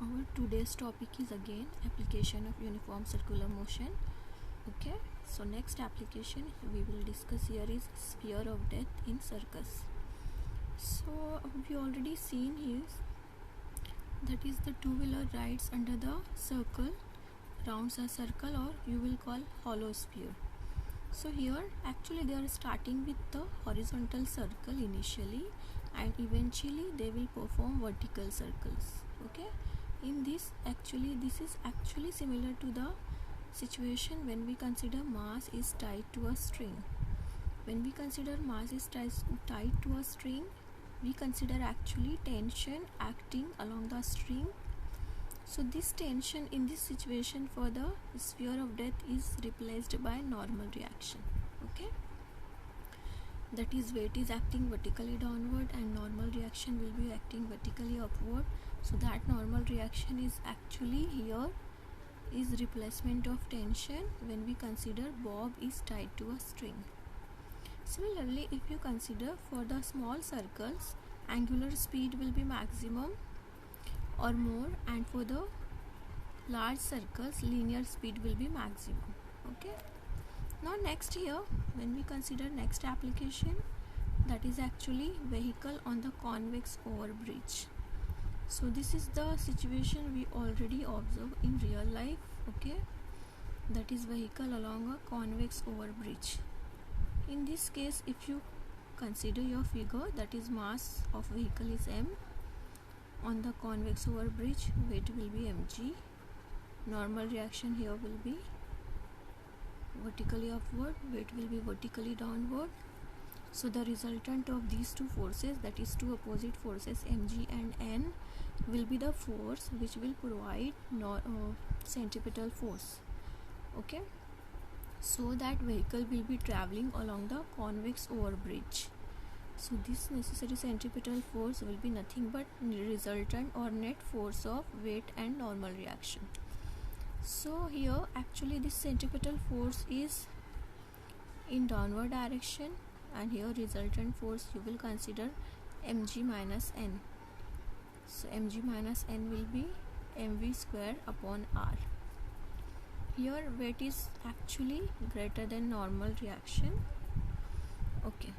Our today's topic is again application of uniform circular motion. Okay, so next application we will discuss here is sphere of death in circus. So we already seen here, that is the two-wheeler rides under the circle, rounds a circle, or you will call hollow sphere. So here actually they are starting with the horizontal circle initially, and eventually they will perform vertical circles. Okay, in this is actually similar to the situation when we consider mass is tied to a string. When we consider mass is tied to a string, we consider actually tension acting along the string. So this tension in this situation for the sphere of death is replaced by normal reaction. Okay, that is weight is acting vertically downward and normal reaction will be acting vertically upward. So that normal reaction is actually here is replacement of tension when we consider bob is tied to a string. Similarly, if you consider for the small circles, angular speed will be maximum or more, and for the large circles linear speed will be maximum. Okay, now next here when we consider next application, that is actually vehicle on the convex overbridge. So this is the situation we already observe in real life. Okay, that is vehicle along a convex overbridge. In this case, if you consider your figure, that is mass of vehicle is m, on the convex overbridge weight will be mg, normal reaction here will be vertically upward, weight will be vertically downward. So the resultant of these two forces, that is two opposite forces mg and n, will be the force which will provide centripetal force. Okay, so that vehicle will be traveling along the convex overbridge. So this necessary centripetal force will be nothing but resultant or net force of weight and normal reaction. So here actually this centripetal force is in downward direction, and here resultant force you will consider mg minus n. So mg minus n will be mv square upon r. Here weight is actually greater than normal reaction. Okay,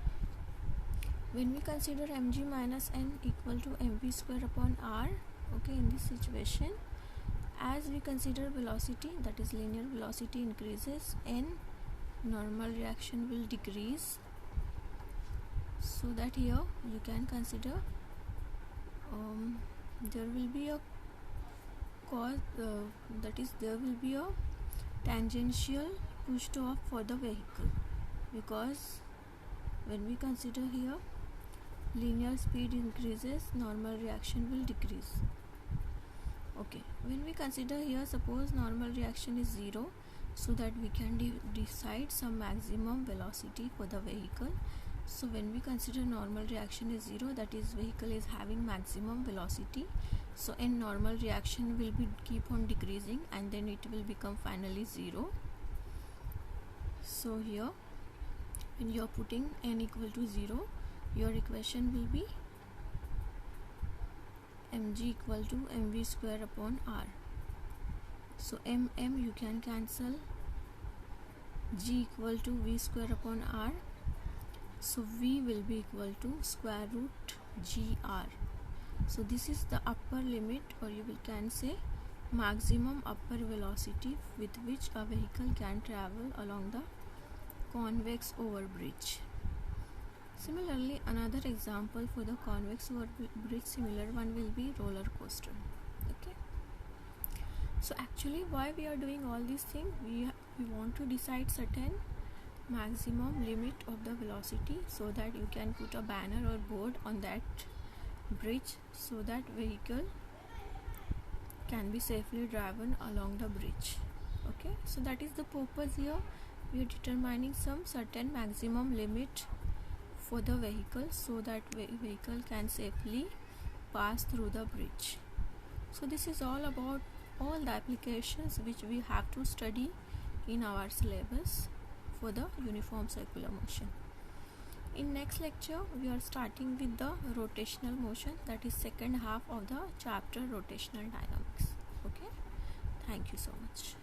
when we consider mg minus n equal to mv square upon r, okay, in this situation, as we consider velocity, that is linear velocity increases, n normal reaction will decrease. So that here you can consider there will be a cause, that is there will be a tangential pushed off for the vehicle, because when we consider here linear speed increases, normal reaction will decrease. Okay, when we consider here, suppose normal reaction is 0, so that we can decide some maximum velocity for the vehicle. So when we consider normal reaction is 0, that is vehicle is having maximum velocity, so n normal reaction will be keep on decreasing and then it will become finally 0. So here when you are putting n equal to 0, your equation will be mg equal to mv square upon r. So m you can cancel, g equal to v square upon r. So v will be equal to square root gr. So this is the upper limit, or you can say maximum upper velocity with which a vehicle can travel along the convex overbridge. Similarly, another example for the convex overbridge, similar one will be roller coaster. Okay, so actually why we are doing all these things, we want to decide certain maximum limit of the velocity, so that you can put a banner or board on that bridge, so that vehicle can be safely driven along the bridge. Okay, so that is the purpose here. We are determining some certain maximum limit for the vehicle, so that vehicle can safely pass through the bridge. So this is all about all the applications which we have to study in our syllabus for the uniform circular motion. In next lecture we are starting with the rotational motion, that is second half of the chapter rotational dynamics. Okay, thank you so much.